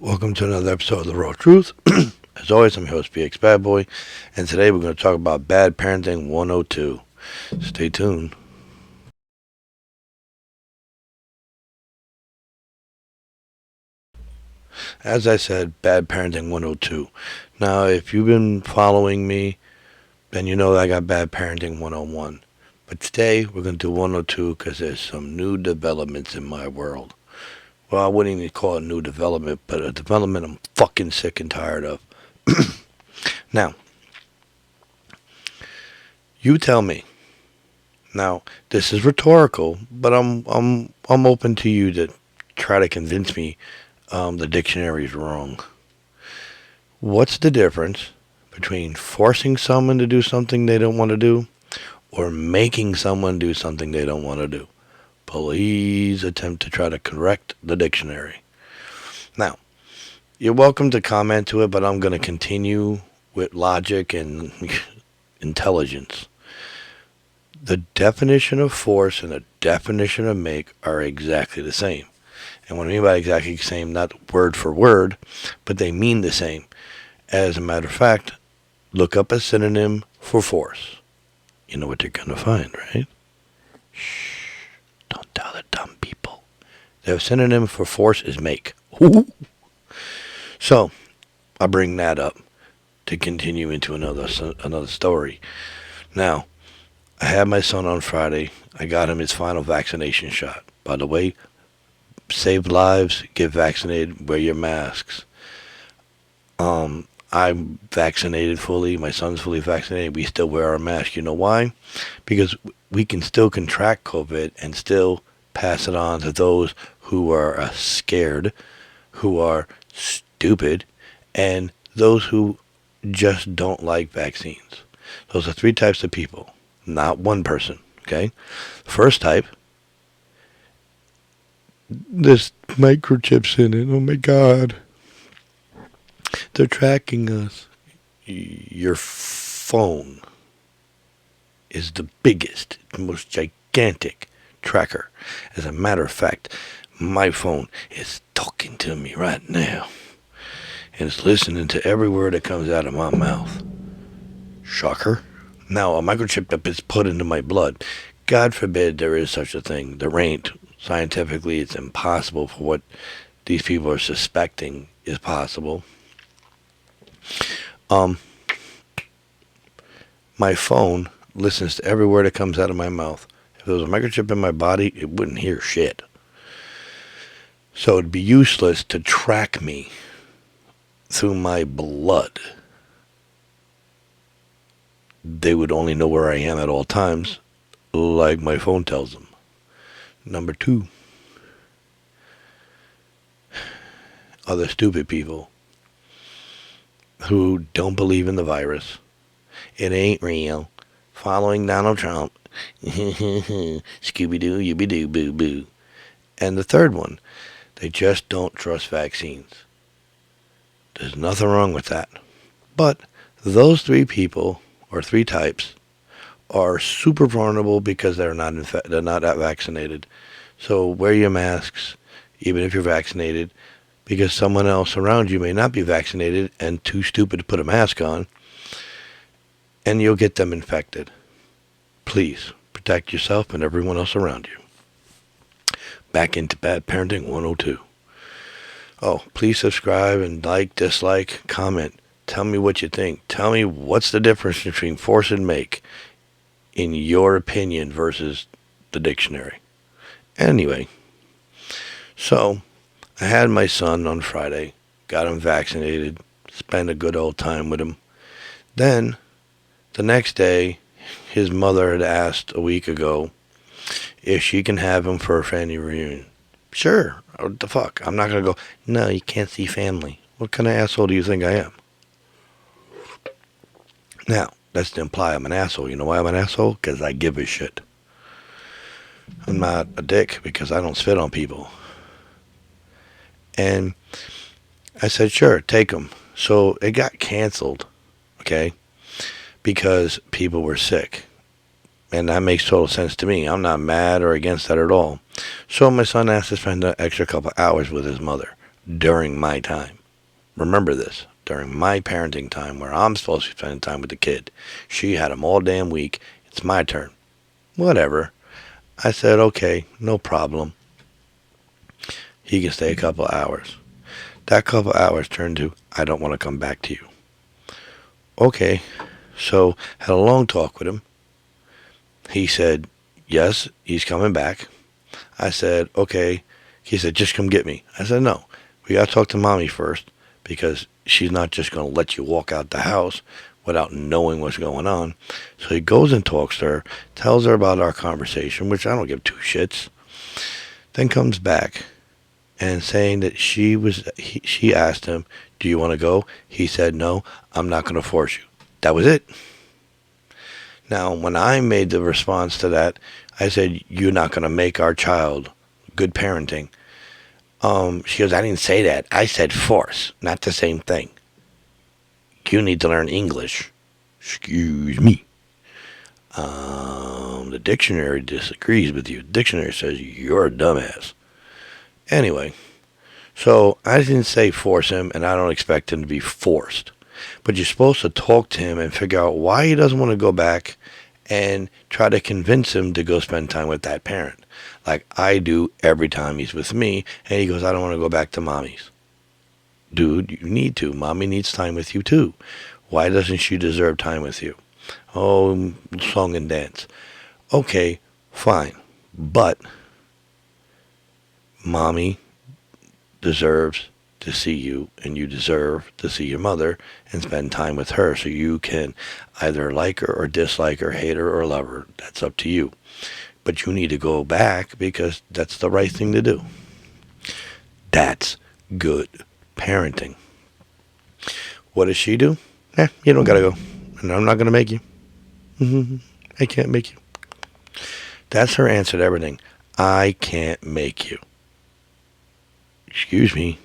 Welcome to another episode of The Raw Truth. As always, I'm your host, PX Bad Boy, and today we're going to talk about Bad Parenting 102. Stay tuned. As I said, Bad Parenting 102. Now, if you've been following me, then you know that I got Bad Parenting 101. But today, we're going to do 102 because there's some new developments in my world. Well, I wouldn't even call it new development, but a development I'm fucking sick and tired of. Now, you tell me. Now, this is rhetorical, but I'm open to you to try to convince me the dictionary is wrong. What's the difference between forcing someone to do something they don't want to do or making someone do something they don't want to do? Please attempt to try to correct the dictionary. Now, you're welcome to comment to it, but I'm going to continue with logic and intelligence. The definition of force and the definition of make are exactly the same. And what I mean by exactly the same, not word for word, but they mean the same. As a matter of fact, look up a synonym for force. You know what you're going to find, right? Shh. Don't tell the dumb people. The synonym for force is make. Ooh. So, I bring that up to continue into another story. Now, I had my son on Friday. I got him his final vaccination shot. By the way, save lives, get vaccinated, wear your masks. I'm vaccinated fully. My son's fully vaccinated. We still wear our mask. You know why? Because we can still contract COVID and still pass it on to those who are scared, who are stupid, and those who just don't like vaccines. Those are three types of people, not one person, okay? First type, there's microchips in it. Oh my God. They're tracking us. Your phone is the biggest, most gigantic tracker. As a matter of fact, my phone is talking to me right now. And it's listening to every word that comes out of my mouth. Shocker. Now, a microchip that is put into my blood. God forbid there is such a thing. There ain't. Scientifically, it's impossible for what these people are suspecting is possible. My phone listens to every word that comes out of my mouth. If there was a microchip in my body, it wouldn't hear shit. So it'd be useless to track me through my blood. They would only know where I am at all times, like my phone tells them. Number two, other stupid people who don't believe in the virus. It ain't real. Following Donald Trump. Scooby-Doo, yibbie-doo, boo-boo. And the third one, they just don't trust vaccines. There's nothing wrong with that. But those three people, or three types, are super vulnerable because they're not vaccinated. So wear your masks, even if you're vaccinated, because someone else around you may not be vaccinated and too stupid to put a mask on, and you'll get them infected. Please protect yourself and everyone else around you. Back into Bad Parenting 102. Oh, please subscribe and like, dislike, comment. Tell me what you think. Tell me what's the difference between force and make in your opinion versus the dictionary. Anyway, so I had my son on Friday, got him vaccinated, spent a good old time with him. Then, the next day, his mother had asked a week ago if she can have him for a family reunion. Sure, what the fuck? I'm not going to go, no, you can't see family. What kind of asshole do you think I am? Now, that's to imply I'm an asshole. You know why I'm an asshole? Because I give a shit. I'm not a dick because I don't spit on people. And I said, sure, take him. So it got canceled, okay, because people were sick. And that makes total sense to me. I'm not mad or against that at all. So my son asked to spend an extra couple hours with his mother. during my time. Remember this. During my parenting time, where I'm supposed to be spending time with the kid. She had him all damn week. It's my turn. Whatever. I said, okay, no problem. He can stay a couple hours. That couple hours turned to, I don't want to come back to you. Okay. So, had a long talk with him. He said, yes, he's coming back. I said, okay. He said, just come get me. I said, no. We got to talk to mommy first, because she's not just going to let you walk out the house without knowing what's going on. So he goes and talks to her, tells her about our conversation, which I don't give two shits. Then comes back and saying that she asked him, do you want to go? He said, no, I'm not going to force you. That was it. Now, when I made the response to that, I said, you're not going to make our child good parenting. She goes, I didn't say that. I said force, not the same thing. You need to learn English. Excuse me. The dictionary disagrees with you. The dictionary says you're a dumbass. Anyway, so I didn't say force him, and I don't expect him to be forced. But you're supposed to talk to him and figure out why he doesn't want to go back and try to convince him to go spend time with that parent. Like I do every time he's with me, and he goes, I don't want to go back to mommy's. Dude, you need to. Mommy needs time with you too. Why doesn't she deserve time with you? Oh, song and dance. Okay, fine. But mommy deserves to see you, and you deserve to see your mother and spend time with her, so you can either like her or dislike her, hate her or love her. That's up to you. But you need to go back because that's the right thing to do. That's good parenting. What does she do? You don't gotta go. And I'm not gonna make you. I can't make you. That's her answer to everything. I can't make you. Excuse me.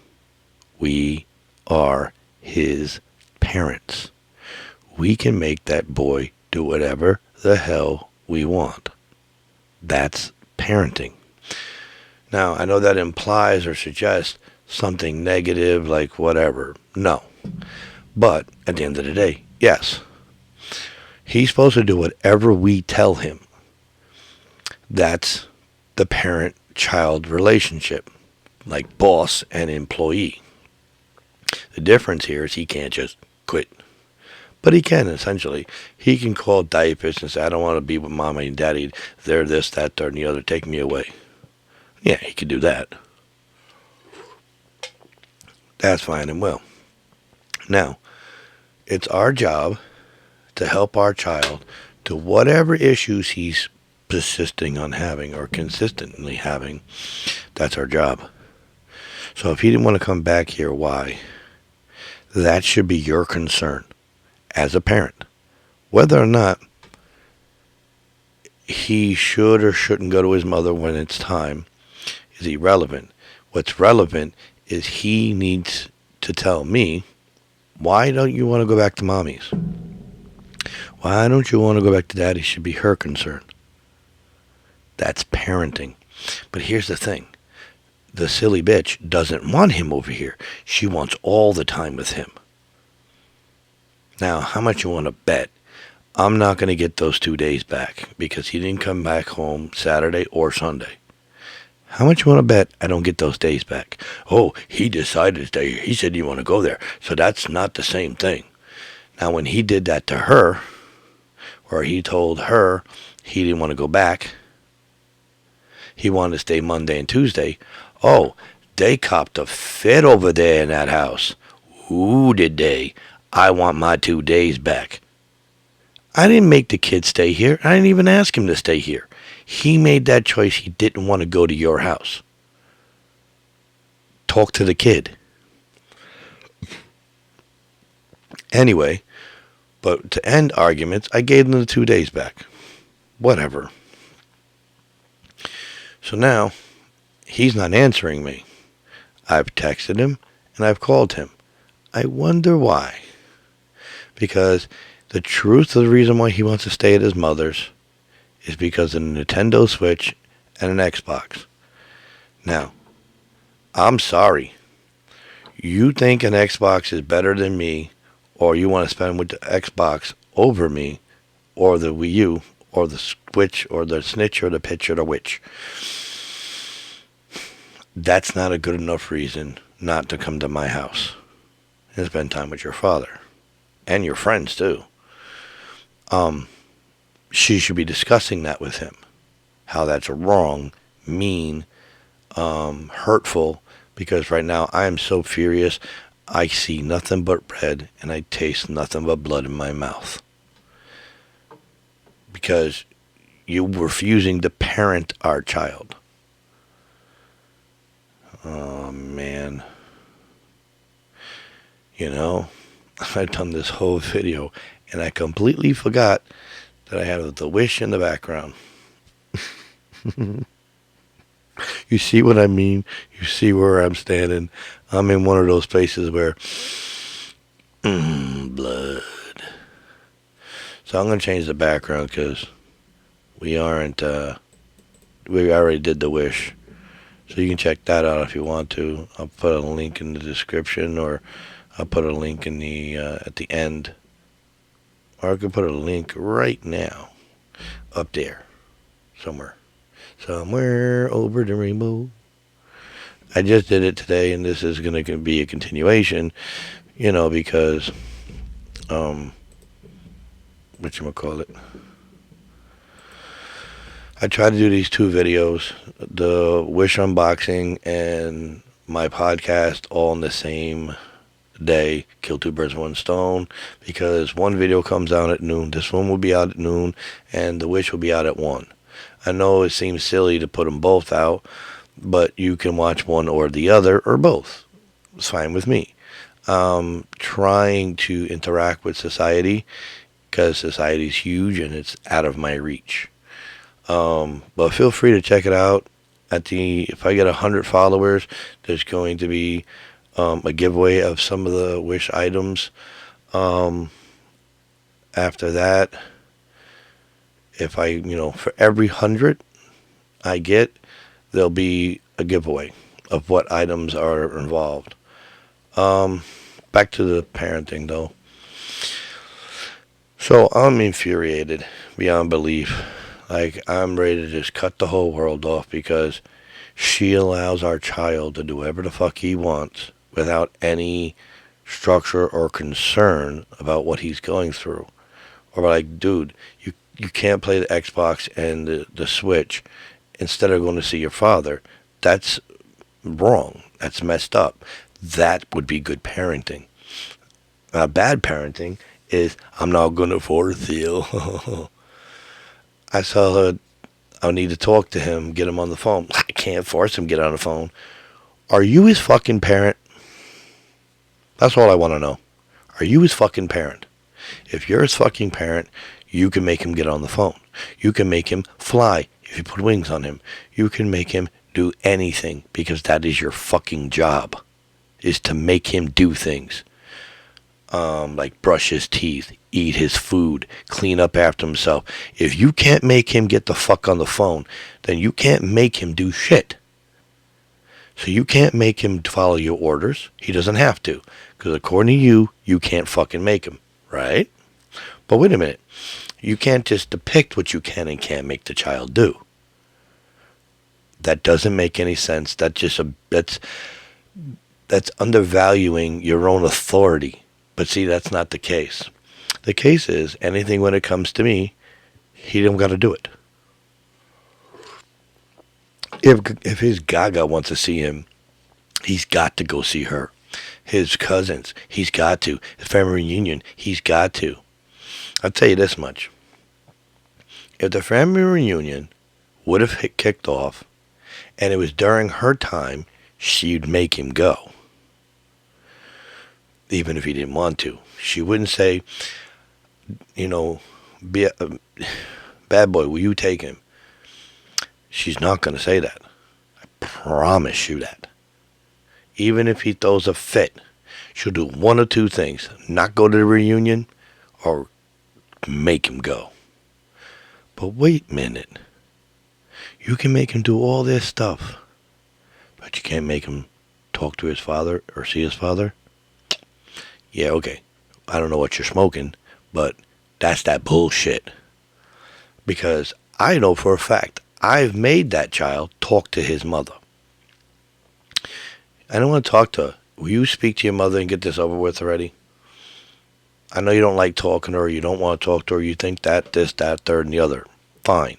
We are his parents. We can make that boy do whatever the hell we want. That's parenting. Now, I know that implies or suggests something negative, like whatever. No. But at the end of the day, yes. He's supposed to do whatever we tell him. That's the parent-child relationship, like boss and employee. The difference here is he can't just quit. But he can, essentially. He can call diapers and say, I don't want to be with mama and daddy. They're this, that, third, and the other. Take me away. Yeah, he could do that. That's fine and well. Now, it's our job to help our child to whatever issues he's persisting on having or consistently having. That's our job. So if he didn't want to come back here, why? That should be your concern as a parent. Whether or not he should or shouldn't go to his mother when it's time is irrelevant. What's relevant is he needs to tell me, why don't you want to go back to mommy's? Why don't you want to go back to daddy? Should be her concern. That's parenting. But here's the thing. The silly bitch doesn't want him over here. She wants all the time with him. Now, how much you want to bet? I'm not going to get those 2 days back because he didn't come back home Saturday or Sunday. How much you want to bet I don't get those days back? Oh, he decided to stay here. He said you want to go there. So that's not the same thing. Now, when he did that to her, or he told her he didn't want to go back, he wanted to stay Monday and Tuesday. Oh, they copped a fit over there in that house. Ooh, did they? I want my 2 days back. I didn't make the kid stay here. I didn't even ask him to stay here. He made that choice. He didn't want to go to your house. Talk to the kid. Anyway, but to end arguments, I gave them the 2 days back. Whatever. So now, he's not answering me. I've texted him and I've called him. I wonder why. Because the truth of the reason why he wants to stay at his mother's is because of a Nintendo Switch and an Xbox. Now, I'm sorry, You think an Xbox is better than me, or you want to spend with the Xbox over me, or the Wii U, or the Switch, or the Snitch, or the Pitch, or the Witch. That's not a good enough reason not to come to my house and spend time with your father and your friends too. She should be discussing that with him. How that's wrong, mean, hurtful. Because right now I am so furious. I see nothing but red and I taste nothing but blood in my mouth. Because you refusing to parent our child. Oh man. You know, I've done this whole video and I completely forgot that I had the wish in the background. You see what I mean? You see where I'm standing? I'm in one of those places where blood. So I'm going to change the background because we aren't, we already did the wish. So you can check that out if you want to. I'll put a link in the description, or I'll put a link in the, at the end. Or I could put a link right now up there somewhere. Somewhere over the rainbow. I just did it today, and this is going to be a continuation, you know, because, whatchamacallit, I try to do these two videos, the Wish unboxing and my podcast, all in the same day, kill two birds with one stone, because one video comes out at noon, this one will be out at noon, and the Wish will be out at 1. I know it seems silly to put them both out, but you can watch one or the other, or both. It's fine with me. Trying to interact with society, because society's huge and it's out of my reach. But feel free to check it out. If I get 100 followers, there's going to be a giveaway of some of the Wish items. After that, if for every 100 I get, there'll be a giveaway of what items are involved. Back to the parenting though. So I'm infuriated beyond belief. Like, I'm ready to just cut the whole world off because she allows our child to do whatever the fuck he wants without any structure or concern about what he's going through. Or like, dude, you can't play the Xbox and the Switch instead of going to see your father. That's wrong. That's messed up. That would be good parenting. Bad parenting is, I'm not going to force you. I tell her I need to talk to him, get him on the phone. I can't force him to get on the phone. Are you his fucking parent? That's all I want to know. Are you his fucking parent? If you're his fucking parent, you can make him get on the phone. You can make him fly if you put wings on him. You can make him do anything, because that is your fucking job, is to make him do things. Like brush his teeth, eat his food, clean up after himself. If you can't make him get the fuck on the phone, then you can't make him do shit. So you can't make him follow your orders. He doesn't have to, because according to you, you can't fucking make him, right? But wait a minute. You can't just depict what you can and can't make the child do. That doesn't make any sense. That's undervaluing your own authority. But see, that's not the case. The case is, anything when it comes to me, he don't got to do it. If his Gaga wants to see him, he's got to go see her. His cousins, he's got to. His family reunion, he's got to. I'll tell you this much. If the family reunion would have kicked off, and it was during her time, she'd make him go. Even if he didn't want to. She wouldn't say, be a bad boy, will you take him? She's not going to say that. I promise you that. Even if he throws a fit, she'll do one or two things. Not go to the reunion, or make him go. But wait a minute. You can make him do all this stuff, but you can't make him talk to his father or see his father, yeah, okay. I don't know what you're smoking, but that's that bullshit. Because I know for a fact I've made that child talk to his mother. I don't want to talk to her. Will you speak to your mother and get this over with already? I know you don't like talking to her, you don't want to talk to her, you think that, this, that, third, and the other. Fine.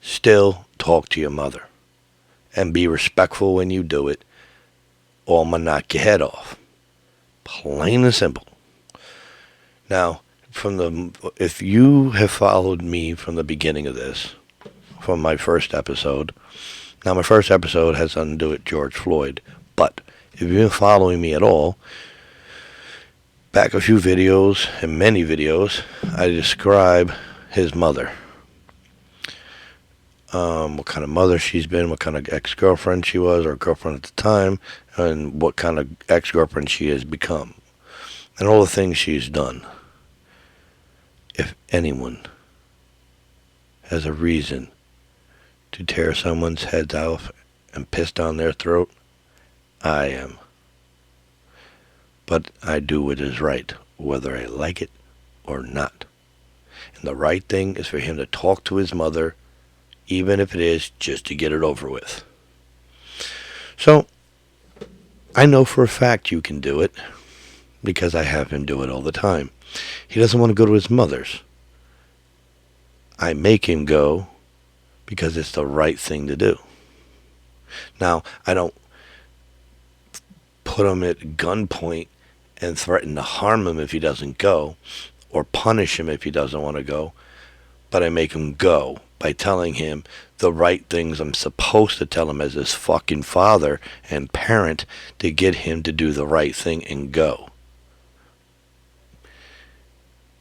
Still talk to your mother. And be respectful when you do it, or I'm going to knock your head off. Plain and simple. Now, if you have followed me from the beginning of this, from my first episode, now my first episode has nothing to do with George Floyd, but if you've been following me at all, back a few videos, and many videos, I describe his mother. What kind of mother she's been, what kind of ex-girlfriend she was, or girlfriend at the time, and what kind of ex-girlfriend she has become, and all the things she's done. If anyone has a reason to tear someone's heads off and piss down their throat, I am. But I do what is right, whether I like it or not. And the right thing is for him to talk to his mother, even if it is just to get it over with. So, I know for a fact you can do it, because I have him do it all the time. He doesn't want to go to his mother's. I make him go because it's the right thing to do. Now, I don't put him at gunpoint and threaten to harm him if he doesn't go, or punish him if he doesn't want to go, but I make him go by telling him the right things I'm supposed to tell him as his fucking father and parent to get him to do the right thing and go.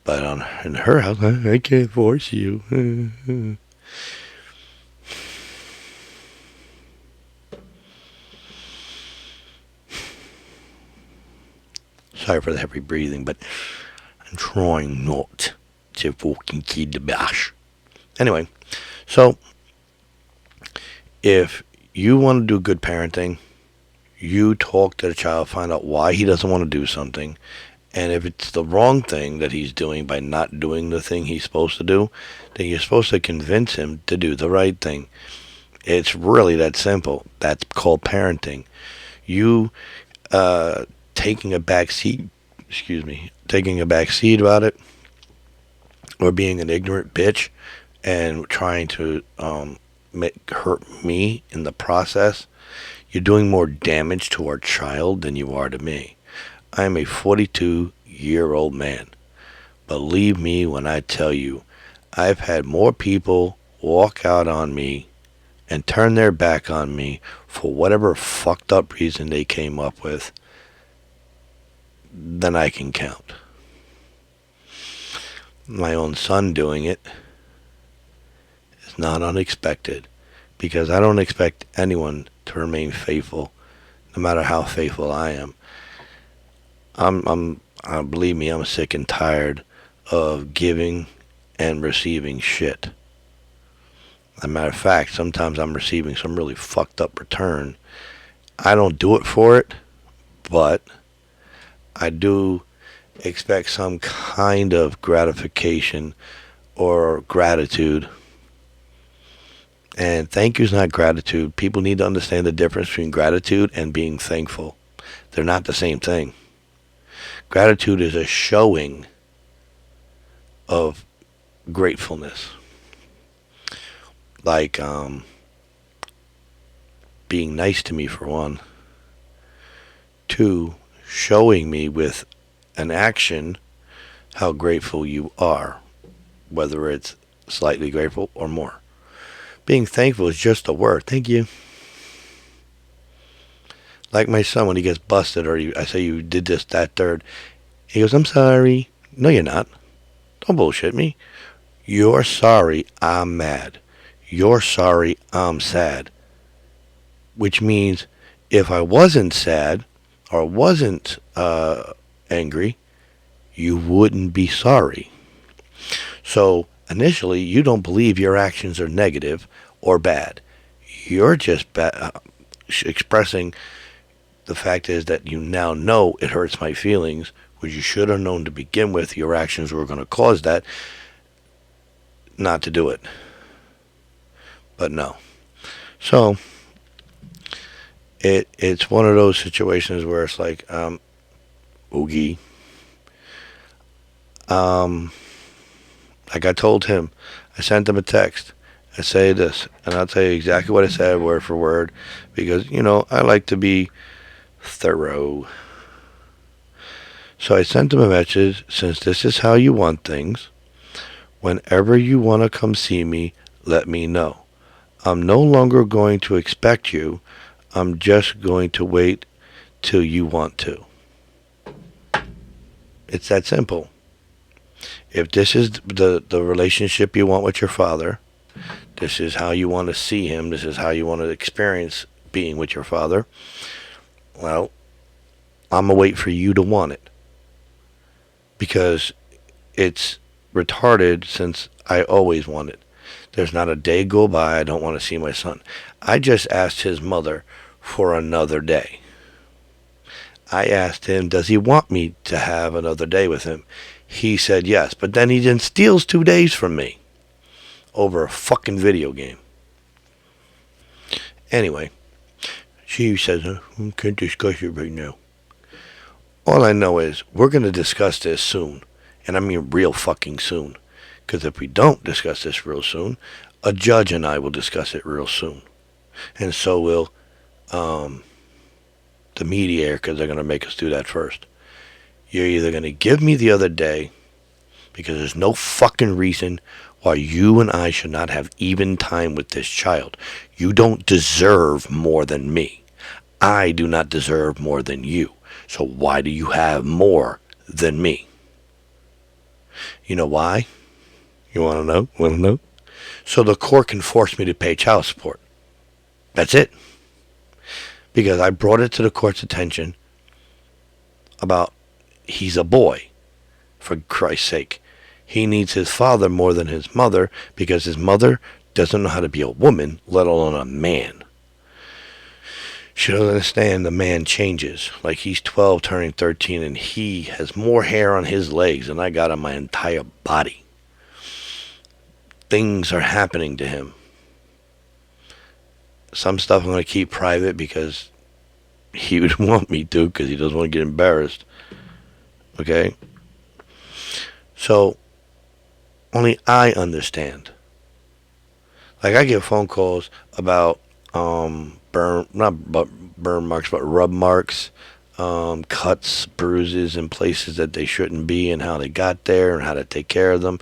But in her house, I can't force you. Sorry for the heavy breathing, but I'm trying not to fucking kid the bash. Anyway, so if you want to do good parenting, you talk to the child, find out why he doesn't want to do something, and if it's the wrong thing that he's doing by not doing the thing he's supposed to do, then you're supposed to convince him to do the right thing. It's really that simple. That's called parenting. You taking a back seat about it, or being an ignorant bitch and trying to hurt me in the process, you're doing more damage to our child than you are to me. I'm a 42-year-old man. Believe me when I tell you, I've had more people walk out on me and turn their back on me for whatever fucked up reason they came up with than I can count. My own son doing it is not unexpected, because I don't expect anyone to remain faithful, no matter how faithful I am. Believe me, I'm sick and tired of giving and receiving shit. As a matter of fact, sometimes I'm receiving some really fucked up return. I don't do it for it, but I do expect some kind of gratification or gratitude. And thank you is not gratitude. People need to understand the difference between gratitude and being thankful. They're not the same thing. Gratitude is a showing of gratefulness. Like being nice to me, for one. 2, showing me with an action how grateful you are, whether it's slightly grateful or more. Being thankful is just a word. Thank you. Like my son, when he gets busted, or I say you did this, that, third, he goes, I'm sorry. No, you're not. Don't bullshit me. You're sorry, I'm mad. You're sorry, I'm sad. Which means if I wasn't sad or wasn't angry, you wouldn't be sorry. So initially, you don't believe your actions are negative or bad. You're just expressing The fact is that you now know it hurts my feelings, which you should have known to begin with. Your actions were going to cause that, not to do it. But no. So it's one of those situations where it's like, Oogie. Um, like I told him, I sent him a text. I say this, and I'll tell you exactly what I said, word for word, because I like to be thorough. So I sent him a message. Since this is how you want things, whenever you want to come see me, let me know. I'm no longer going to expect you. I'm just going to wait till you want to. It's that simple. If this is the relationship you want with your father, this is how you want to see him, this is how you want to experience being with your father, well, I'm going to wait for you to want it. Because it's retarded since I always want it. There's not a day go by I don't want to see my son. I just asked his mother for another day. I asked him, does he want me to have another day with him? He said yes, but then he then steals 2 days from me over a fucking video game. Anyway, she says, I can't discuss it right now. All I know is we're going to discuss this soon, and I mean real fucking soon. Because if we don't discuss this real soon, a judge and I will discuss it real soon. And so will the mediator, because they're going to make us do that first. You're either going to give me the other day, because there's no fucking reason why you and I should not have even time with this child. You don't deserve more than me. I do not deserve more than you. So why do you have more than me? You know why? You want to know? Want to know? So the court can force me to pay child support. That's it. Because I brought it to the court's attention about he's a boy, for Christ's sake. He needs his father more than his mother because his mother doesn't know how to be a woman, let alone a man. She doesn't understand the man changes. Like he's 12 turning 13 and he has more hair on his legs than I got on my entire body. Things are happening to him. Some stuff I'm going to keep private because he would want me to, because he doesn't want to get embarrassed. Okay? So, only I understand. Like I get phone calls about burn marks, but rub marks, cuts, bruises in places that they shouldn't be, and how they got there, and how to take care of them.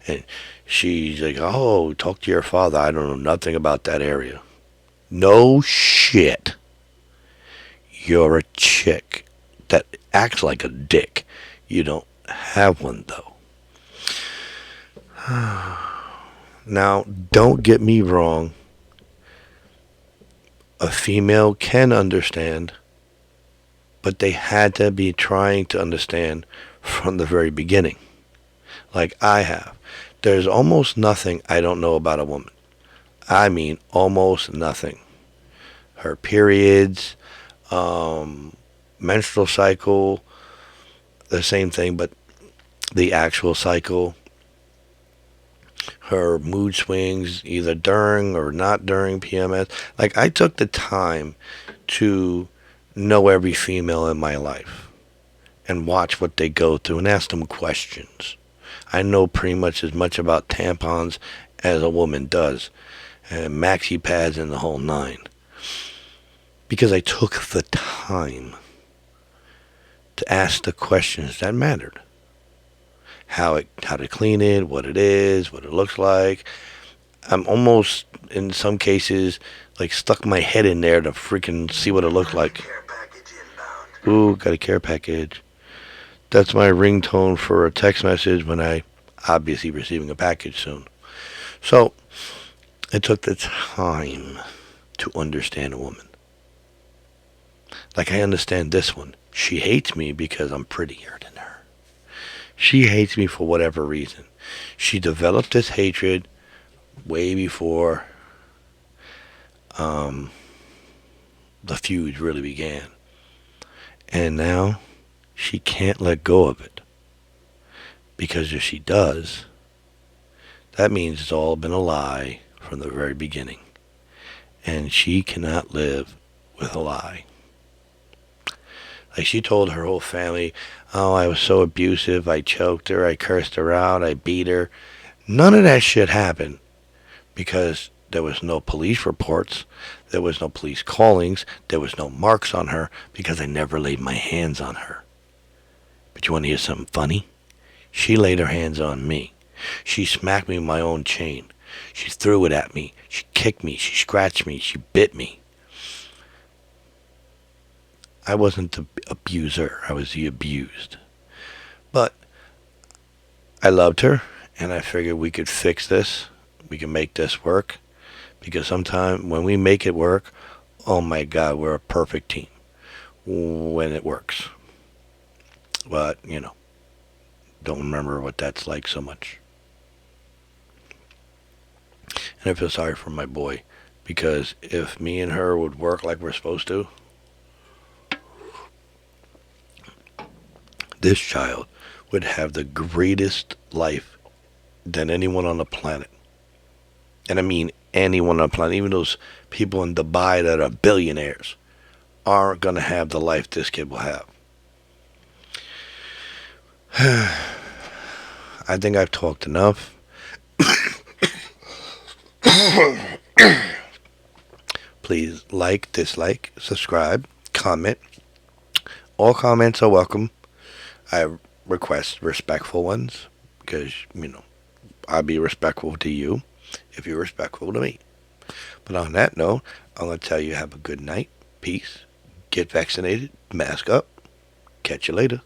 And she's like, "Oh, talk to your father. I don't know nothing about that area." No shit. You're a chick that acts like a dick. You don't have one though. Now, don't get me wrong. A female can understand, but they had to be trying to understand from the very beginning. Like I have. There's almost nothing I don't know about a woman. I mean, almost nothing. Her periods, menstrual cycle, the same thing, but the actual cycle, her mood swings, either during or not during PMS. Like, I took the time to know every female in my life and watch what they go through and ask them questions. I know pretty much as much about tampons as a woman does, and maxi pads and the whole nine. Because I took the time to ask the questions that mattered. How to clean it, what it is, what it looks like. I'm almost, in some cases, like stuck my head in there to freaking see what it looked like. Ooh, got a care package. That's my ringtone for a text message when I obviously receiving a package soon. So, it took the time to understand a woman. Like I understand this one. She hates me because I'm prettier than her. She hates me for whatever reason. She developed this hatred way before the feud really began. And now she can't let go of it. Because if she does, that means it's all been a lie from the very beginning. And she cannot live with a lie. Like she told her whole family, oh, I was so abusive, I choked her, I cursed her out, I beat her. None of that shit happened because there was no police reports, there was no police callings, there was no marks on her because I never laid my hands on her. But you want to hear something funny? She laid her hands on me. She smacked me with my own chain. She threw it at me. She kicked me. She scratched me. She bit me. I wasn't the abuser. I was the abused. But I loved her, and I figured we could fix this. We can make this work. Because sometimes when we make it work, oh my God, we're a perfect team when it works. But, don't remember what that's like so much. And I feel sorry for my boy. Because if me and her would work like we're supposed to, this child would have the greatest life than anyone on the planet. And I mean anyone on the planet, even those people in Dubai that are billionaires, aren't going to have the life this kid will have. I think I've talked enough. Please like, dislike, subscribe, comment. All comments are welcome. I request respectful ones because, I'll be respectful to you if you're respectful to me. But on that note, I'm going to tell you have a good night. Peace. Get vaccinated. Mask up. Catch you later.